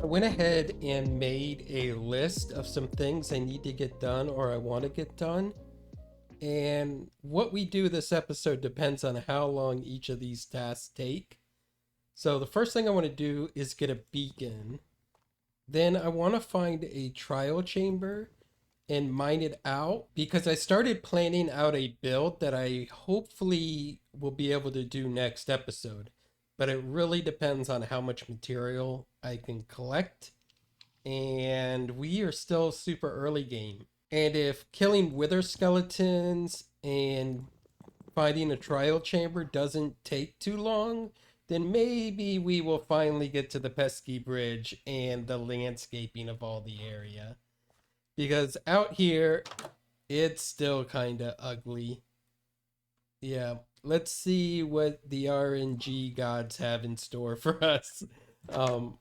I went ahead and made a list of some things I need to get done or I want to get done. And what we do this episode depends on how long each of these tasks take. So the first thing I want to do is get a beacon. Then I want to find a trial chamber and mine it out because I started planning out a build that I hopefully will be able to do next episode. But it really depends on how much material I can collect. And we are still super early game. And if killing wither skeletons and finding a trial chamber doesn't take too long, then maybe we will finally get to the pesky bridge and the landscaping of all the area. Because out here, it's still kind of ugly. Yeah, let's see what the RNG gods have in store for us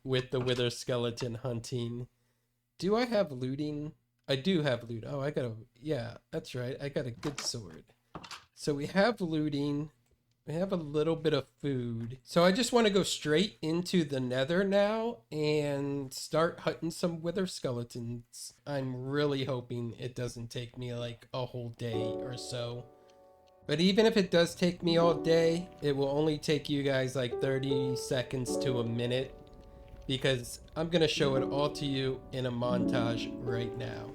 with the wither skeleton hunting. Do I have looting? I do have loot. Oh, yeah, that's right. I got a good sword. So we have looting. We have a little bit of food. So I just want to go straight into the nether now and start hunting some wither skeletons. I'm really hoping it doesn't take me like a whole day or so. But even if it does take me all day, it will only take you guys like 30 seconds to a minute because I'm going to show it all to you in a montage right now.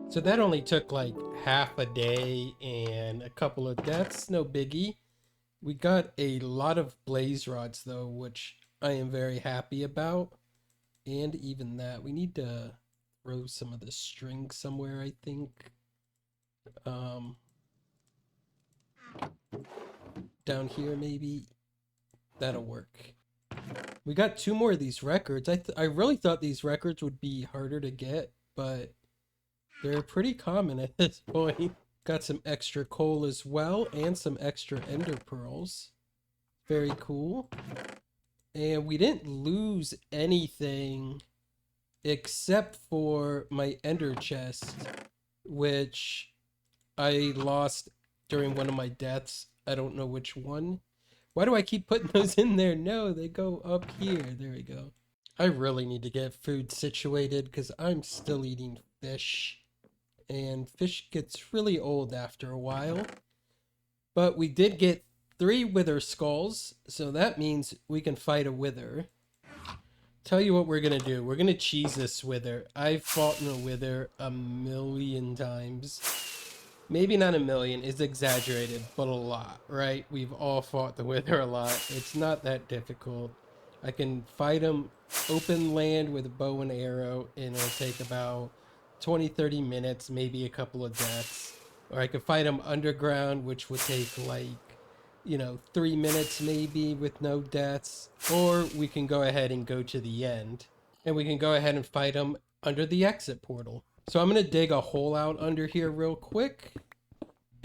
So that only took like half a day and a couple of deaths, no biggie. We got a lot of blaze rods though, which I am very happy about. And even that, we need to throw some of the string somewhere, I think. Down here maybe. That'll work. We got 2 more of these records. I really thought these records would be harder to get, but they're pretty common at this point. Got some extra coal as well and some extra ender pearls. Very cool. And we didn't lose anything except for my ender chest, which I lost during one of my deaths. I don't know which one. Why do I keep putting those in there? No, they go up here. There we go. I really need to get food situated because I'm still eating fish. And fish gets really old after a while. But we did get 3 wither skulls, so that means we can fight a wither. Tell you what we're gonna do. We're gonna cheese this wither. I've fought in a wither a million times. Maybe not a million, it's exaggerated, but a lot, right? We've all fought the wither a lot. It's not that difficult. I can fight them open land with a bow and arrow, and it'll take about 20-30 minutes, maybe a couple of deaths. Or I could fight them underground, which would take like, 3 minutes maybe with no deaths. Or we can go ahead and go to the end. And we can go ahead and fight them under the exit portal. So I'm going to dig a hole out under here real quick.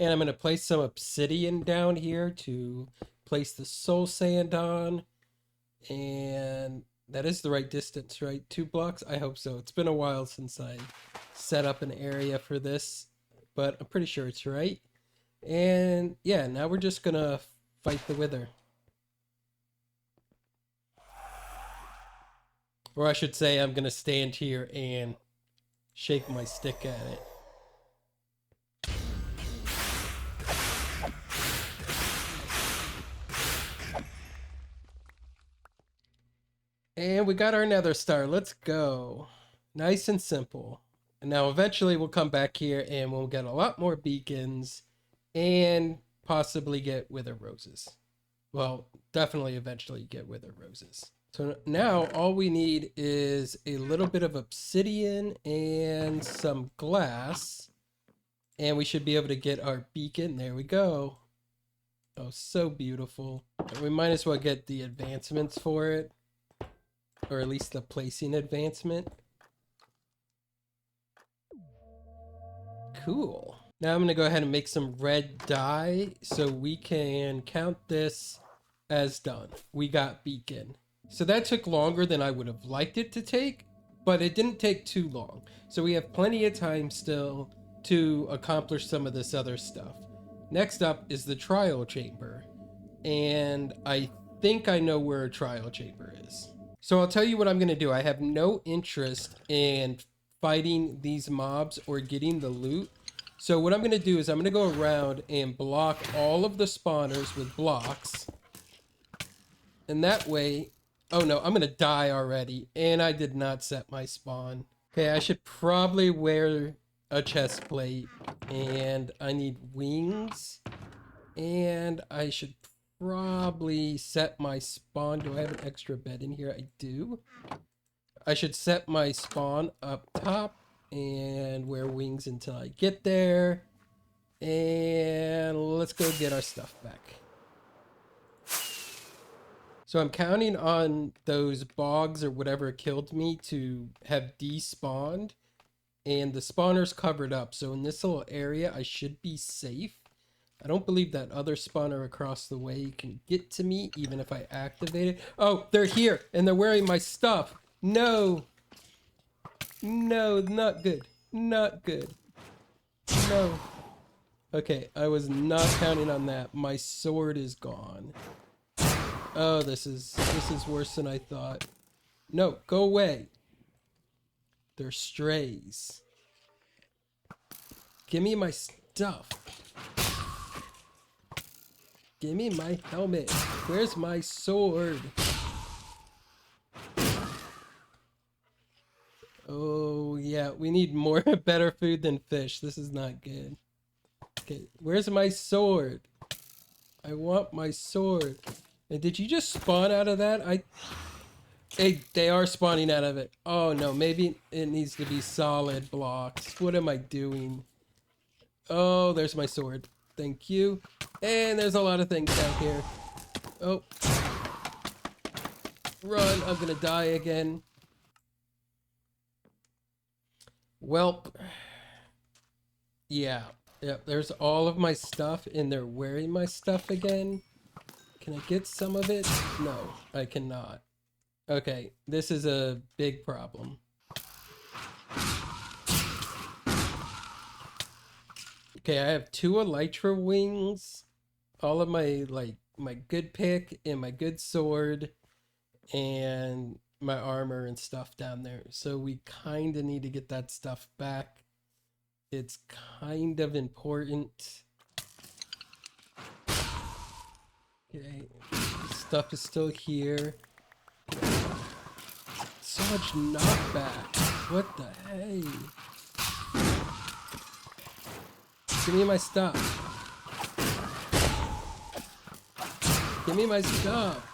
And I'm going to place some obsidian down here to place the soul sand on. And that is the right distance, right? 2 blocks? I hope so. It's been a while since I set up an area for this, but I'm pretty sure it's right. And yeah, now we're just going to fight the wither. Or I should say I'm going to stand here and shake my stick at it. And we got our nether star. Let's go. Nice and simple. And now eventually we'll come back here and we'll get a lot more beacons and possibly get wither roses. Well, definitely eventually get wither roses. So now all we need is a little bit of obsidian and some glass. And we should be able to get our beacon. There we go. Oh, so beautiful. And we might as well get the advancements for it. Or at least the placing advancement. Cool. Now I'm going to go ahead and make some red dye so we can count this as done. We got beacon. So that took longer than I would have liked it to take, but it didn't take too long. So we have plenty of time still to accomplish some of this other stuff. Next up is the trial chamber. And I think I know where a trial chamber is. So I'll tell you what I'm going to do. I have no interest in fighting these mobs or getting the loot. So what I'm going to do is I'm going to go around and block all of the spawners with blocks. And that way... Oh no, I'm going to die already. And I did not set my spawn. Okay, I should probably wear a chest plate. And I need wings. And I should probably set my spawn. Do I have an extra bed in here? I do. I should set my spawn up top and wear wings until I get there. And let's go get our stuff back. So I'm counting on those bogs or whatever killed me to have despawned. And the spawner's covered up. So in this little area, I should be safe. I don't believe that other spawner across the way can get to me, even if I activate it. Oh, they're here, and they're wearing my stuff. No. No, not good. Not good. No. Okay, I was not counting on that. My sword is gone. Oh, this is worse than I thought. No, go away. They're strays. Give me my stuff. Give me my helmet. Where's my sword? Oh, yeah. We need more better food than fish. This is not good. Okay, where's my sword? I want my sword. And did you just spawn out of that? Hey, they are spawning out of it. Oh, no. Maybe it needs to be solid blocks. What am I doing? Oh, there's my sword. Thank you. And there's a lot of things down here. Oh. Run. I'm gonna die again. Welp. Yeah. Yep, there's all of my stuff and they're wearing my stuff again. Can I get some of it? No, I cannot. Okay, this is a big problem. Okay, I have 2 elytra wings, all of my my good pick and my good sword and my armor and stuff down there. So we kind of need to get that stuff back. It's kind of important. Okay, stuff is still here. So much knockback. What the hey? Give me my stuff. Give me my stuff.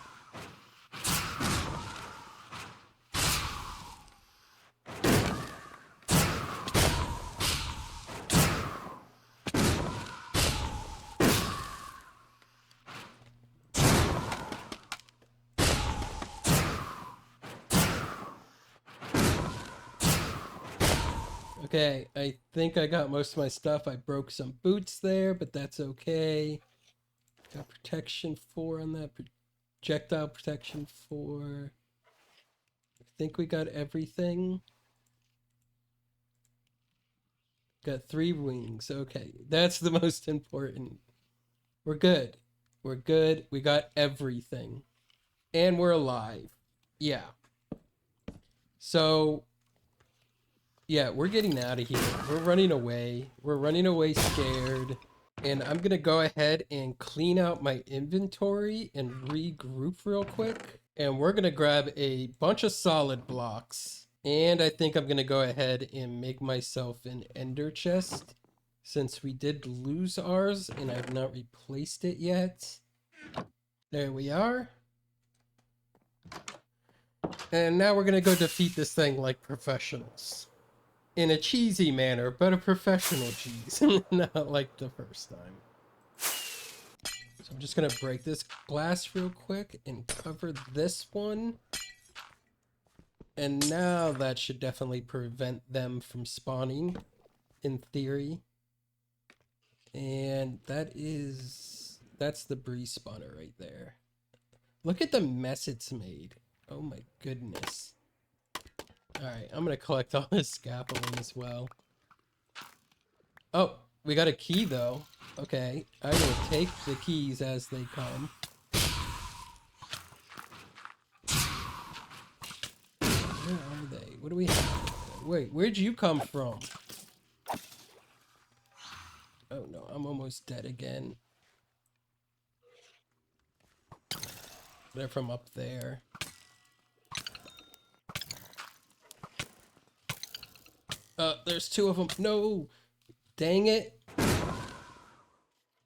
Okay, I think I got most of my stuff. I broke some boots there, but that's okay. Got protection 4 on that. Projectile protection 4. I think we got everything. Got 3 wings. Okay, that's the most important. We're good. We're good. We got everything. And we're alive. Yeah. So, yeah, we're getting out of here. We're running away. We're running away scared. And I'm going to go ahead and clean out my inventory and regroup real quick. And we're going to grab a bunch of solid blocks. And I think I'm going to go ahead and make myself an ender chest, since we did lose ours and I've not replaced it yet. There we are. And now we're going to go defeat this thing like professionals. In a cheesy manner, but a professional cheese. Not like the first time. So I'm just going to break this glass real quick and cover this one. And now that should definitely prevent them from spawning, in theory. And that's the breeze spawner right there. Look at the mess it's made. Oh my goodness. Alright, I'm gonna collect all this scaffolding as well. Oh, we got a key though. Okay, I will take the keys as they come. Where are they? What do we have? Wait, where'd you come from? Oh no, I'm almost dead again. They're from up there. There's 2 of them. No! Dang it!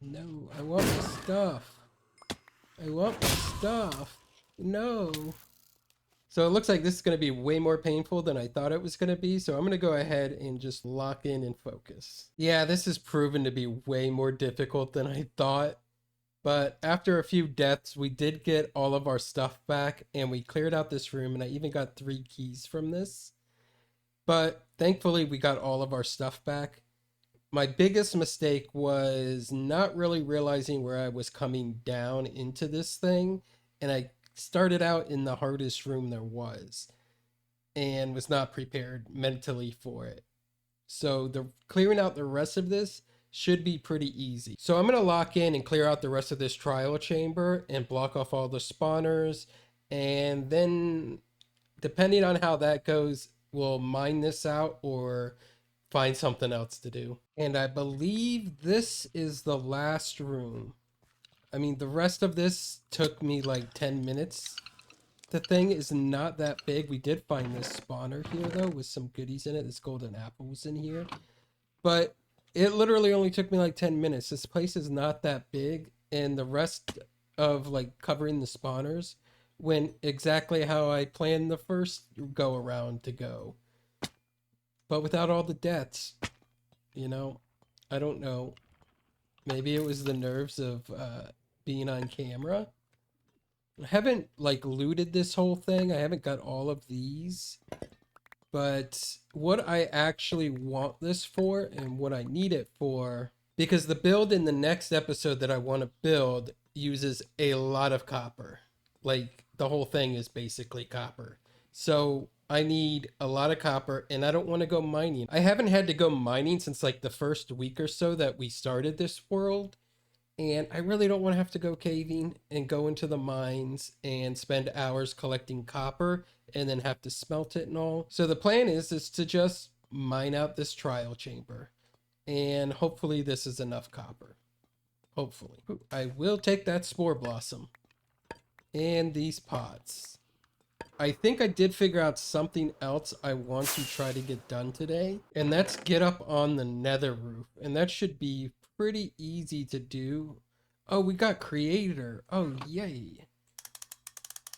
No, I want my stuff. I want my stuff. No. So it looks like this is going to be way more painful than I thought it was going to be. So I'm going to go ahead and just lock in and focus. Yeah, this has proven to be way more difficult than I thought. But after a few deaths, we did get all of our stuff back and we cleared out this room. And I even got 3 keys from this. But thankfully, we got all of our stuff back. My biggest mistake was not really realizing where I was coming down into this thing. And I started out in the hardest room there was and was not prepared mentally for it. So the clearing out the rest of this should be pretty easy. So I'm going to lock in and clear out the rest of this trial chamber and block off all the spawners. And then depending on how that goes, we'll mine this out or find something else to do. And I believe this is the last room. I mean, the rest of this took me like 10 minutes. The thing is not that big. We did find this spawner here, though, with some goodies in it. This golden apple was in here. But it literally only took me like 10 minutes. This place is not that big. And the rest of like covering the spawners went exactly how I planned the first go around to go. But without all the deaths, you know, I don't know. Maybe it was the nerves of being on camera. I haven't like looted this whole thing. I haven't got all of these. But what I actually want this for and what I need it for, because the build in the next episode that I want to build uses a lot of copper. Like the whole thing is basically copper. So I need a lot of copper and I don't want to go mining. I haven't had to go mining since like the first week or so that we started this world. And I really don't want to have to go caving and go into the mines and spend hours collecting copper and then have to smelt it and all. So the plan is to just mine out this trial chamber. And hopefully this is enough copper. Hopefully. I will take that spore blossom. And these pots. I think I did figure out something else I want to try to get done today. And that's get up on the nether roof. And that should be pretty easy to do. Oh, we got creator. Oh, yay.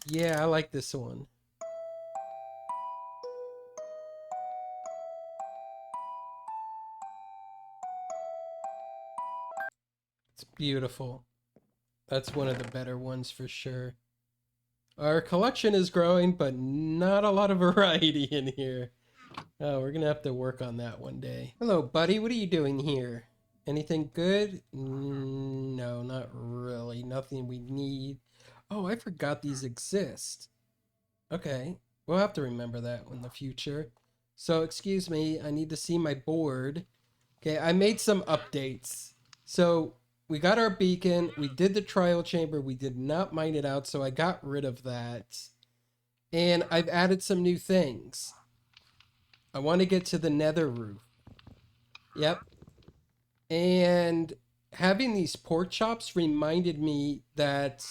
Yeah, I like this one. It's beautiful. That's one of the better ones for sure. Our collection is growing, but not a lot of variety in here. Oh, we're gonna have to work on that one day. Hello, buddy. What are you doing here? Anything good? No, not really. Nothing we need. Oh, I forgot these exist. Okay. We'll have to remember that in the future. So, excuse me. I need to see my board. Okay, I made some updates. So, we got our beacon. We did the trial chamber. We did not mine it out, so I got rid of that. And I've added some new things. I want to get to the nether roof. Yep. And having these pork chops reminded me that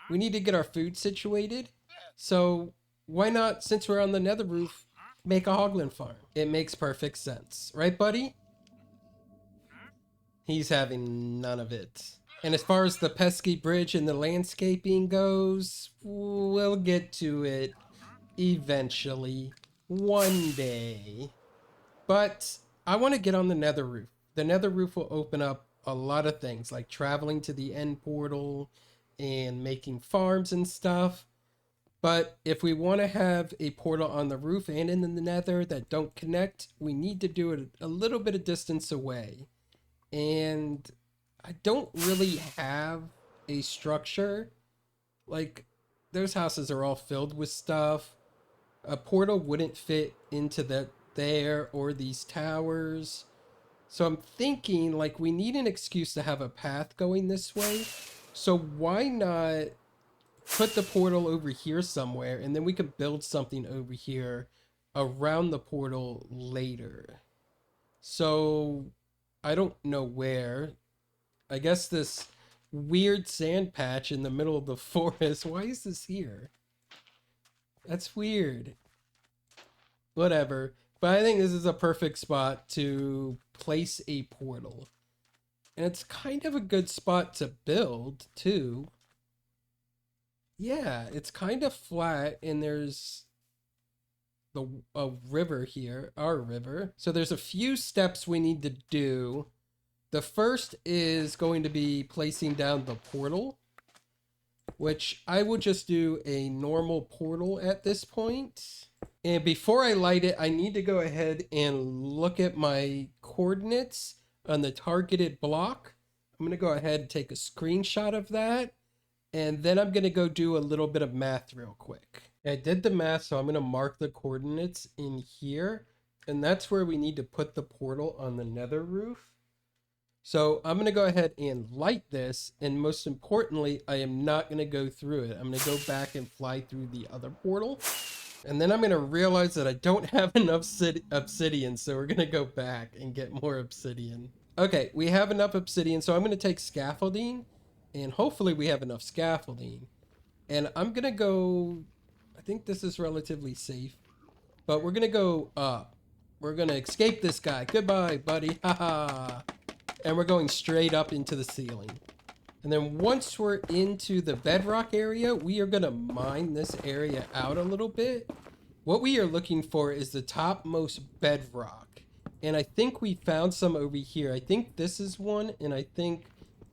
we need to get our food situated. So why not, since we're on the nether roof, make a Hoglin Farm? It makes perfect sense. Right, buddy? He's having none of it. And as far as the pesky bridge and the landscaping goes, we'll get to it eventually. One day. But I want to get on the nether roof. The nether roof will open up a lot of things, like traveling to the end portal and making farms and stuff. But if we want to have a portal on the roof and in the nether that don't connect, we need to do it a little bit of distance away. And I don't really have a structure. Like, those houses are all filled with stuff. A portal wouldn't fit into there or these towers. So I'm thinking like we need an excuse to have a path going this way. So why not put the portal over here somewhere and then we can build something over here around the portal later. So I don't know where. I guess this weird sand patch in the middle of the forest. Why is this here? That's weird. Whatever. But I think this is a perfect spot to place a portal. And it's kind of a good spot to build, too. Yeah, it's kind of flat, and there's a river here, our river. So there's a few steps we need to do. The first is going to be placing down the portal, which I will just do a normal portal at this point. And before I light it, I need to go ahead and look at my coordinates on the targeted block. I'm going to go ahead and take a screenshot of that. And then I'm going to go do a little bit of math real quick. I did the math, so I'm going to mark the coordinates in here. And that's where we need to put the portal on the nether roof. So I'm going to go ahead and light this. And most importantly, I am not going to go through it. I'm going to go back and fly through the other portal. And then I'm going to realize that I don't have enough obsidian, so we're going to go back and get more obsidian. Okay, we have enough obsidian, so I'm going to take scaffolding, and hopefully we have enough scaffolding. And I'm going to go... I think this is relatively safe, but we're going to go up. We're going to escape this guy. Goodbye, buddy. Haha. And we're going straight up into the ceiling. And then once we're into the bedrock area, we are going to mine this area out a little bit. What we are looking for is the topmost bedrock. And I think we found some over here. I think this is one, and I think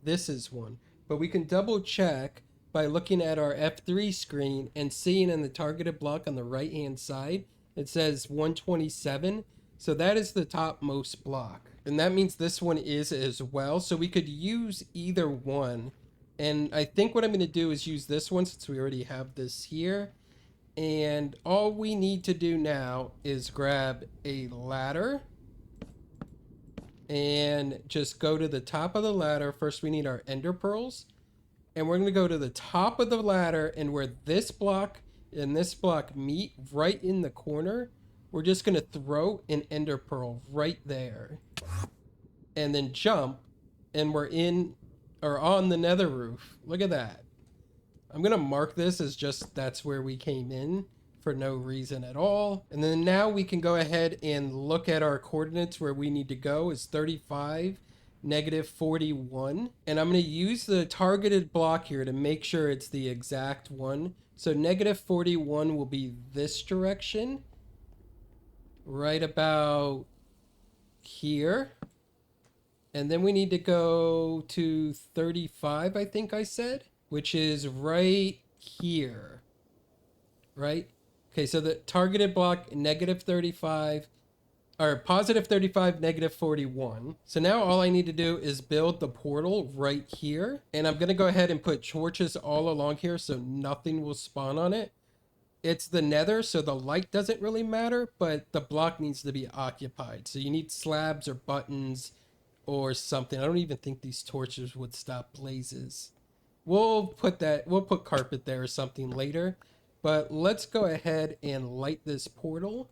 this is one. But we can double check by looking at our F3 screen and seeing in the targeted block on the right-hand side, it says 127. So that is the topmost block. And that means this one is as well. So we could use either one. And I think what I'm going to do is use this one since we already have this here. And all we need to do now is grab a ladder. And just go to the top of the ladder. First we need our ender pearls. And we're going to go to the top of the ladder. And where this block and this block meet right in the corner, we're just going to throw an ender pearl right there. And then jump, and we're in or on the nether roof. Look at that. I'm gonna mark this as just that's where we came in for no reason at all. And then now we can go ahead and look at our coordinates where we need to go is 35, -41. And I'm gonna use the targeted block here to make sure it's the exact one. So -41 will be this direction, right about here. And then we need to go to 35, I think I said, which is right here, right? Okay, so the targeted block, -35, or positive 35, negative 41. So now all I need to do is build the portal right here. And I'm going to go ahead and put torches all along here so nothing will spawn on it. It's the nether, so the light doesn't really matter, but the block needs to be occupied. So you need slabs or buttons or something. I don't even think these torches would stop blazes. We'll put carpet there or something later. But let's go ahead and light this portal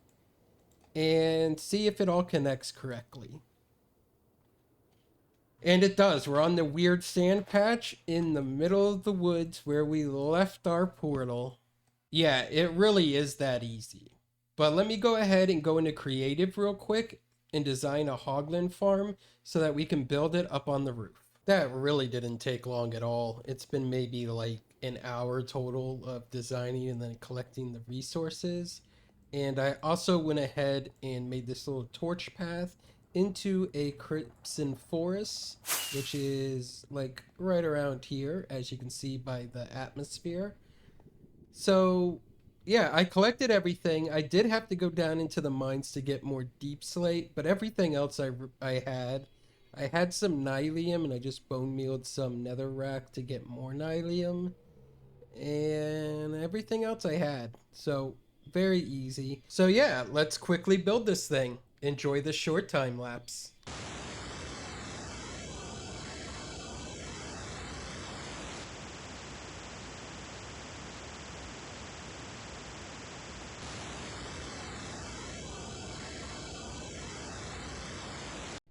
and see if it all connects correctly. And it does. We're on the weird sand patch in the middle of the woods where we left our portal. Yeah, it really is that easy. But let me go ahead and go into creative real quick and design a Hoglin Farm so that we can build it up on the roof. That really didn't take long at all. It's been maybe like an hour total of designing and then collecting the resources. And I also went ahead and made this little torch path into a crimson forest, which is like right around here, as you can see by the atmosphere. So yeah, I collected everything. I did have to go down into the mines to get more deep slate, but everything else I had. I had some nylium and I just bone mealed some netherrack to get more nylium. And everything else I had. So very easy. So yeah, let's quickly build this thing. Enjoy the short time lapse.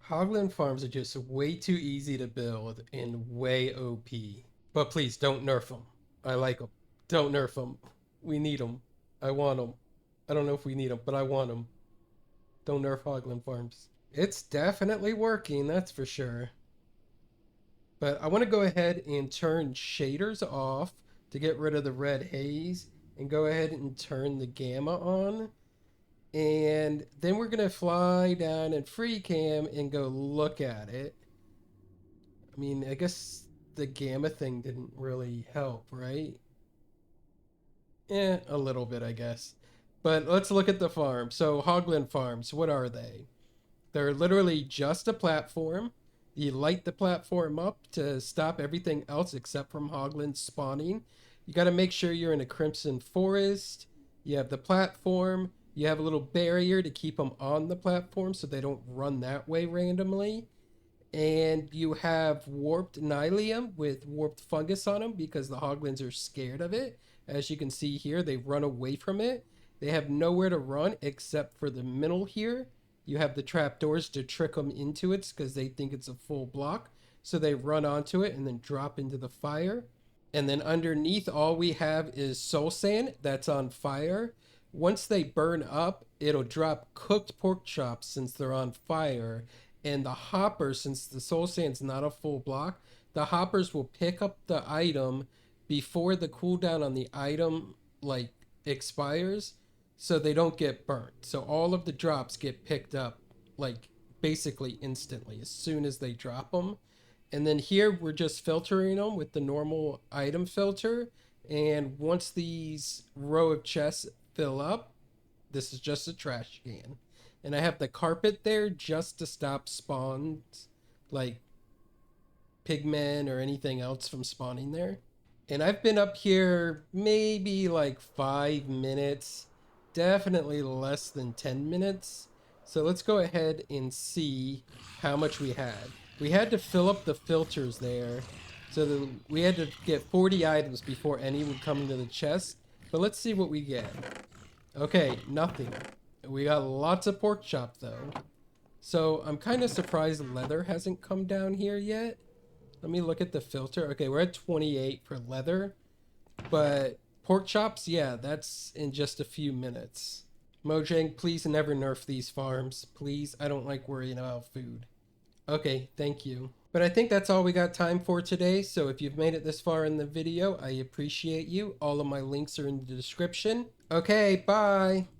Hoglin farms are just way too easy to build and way OP. But please don't nerf them. I like them. Don't nerf them. We need them. I want them. I don't know if we need them, but I want them. Don't nerf Hoglin farms. It's definitely working, that's for sure. But I want to go ahead and turn shaders off to get rid of the red haze and go ahead and turn the gamma on. And then we're going to fly down in free cam and go look at it. I mean, I guess the gamma thing didn't really help, right? A little bit, I guess. But let's look at the farm. So Hoglin farms, what are they? They're literally just a platform. You light the platform up to stop everything else except from Hoglin spawning. You got to make sure you're in a crimson forest. You have the platform. You have a little barrier to keep them on the platform so they don't run that way randomly. And you have warped nylium with warped fungus on them because the Hoglins are scared of it. As you can see here, they run away from it. They have nowhere to run except for the middle here. You have the trapdoors to trick them into it because they think it's a full block. So they run onto it and then drop into the fire. And then underneath, all we have is soul sand that's on fire. Once they burn up, it'll drop cooked pork chops since they're on fire. And the hoppers, since the soul sand's not a full block, the hoppers will pick up the item before the cooldown on the item like expires, so they don't get burnt. So all of the drops get picked up like basically instantly as soon as they drop them. And then here we're just filtering them with the normal item filter. And once these row of chests fill up, this is just a trash can. And I have the carpet there just to stop spawns like pigmen or anything else from spawning there. And I've been up here maybe like 5 minutes, definitely less than 10 minutes. So let's go ahead and see how much we had. We had to fill up the filters there. So we had to get 40 items before any would come into the chest. But let's see what we get. Okay, nothing. We got lots of pork chop though. So I'm kind of surprised leather hasn't come down here yet. Let me look at the filter. Okay, we're at 28 for leather. But pork chops, yeah, that's in just a few minutes. Mojang, please never nerf these farms. Please, I don't like worrying about food. Okay, thank you. But I think that's all we got time for today. So if you've made it this far in the video, I appreciate you. All of my links are in the description. Okay, bye.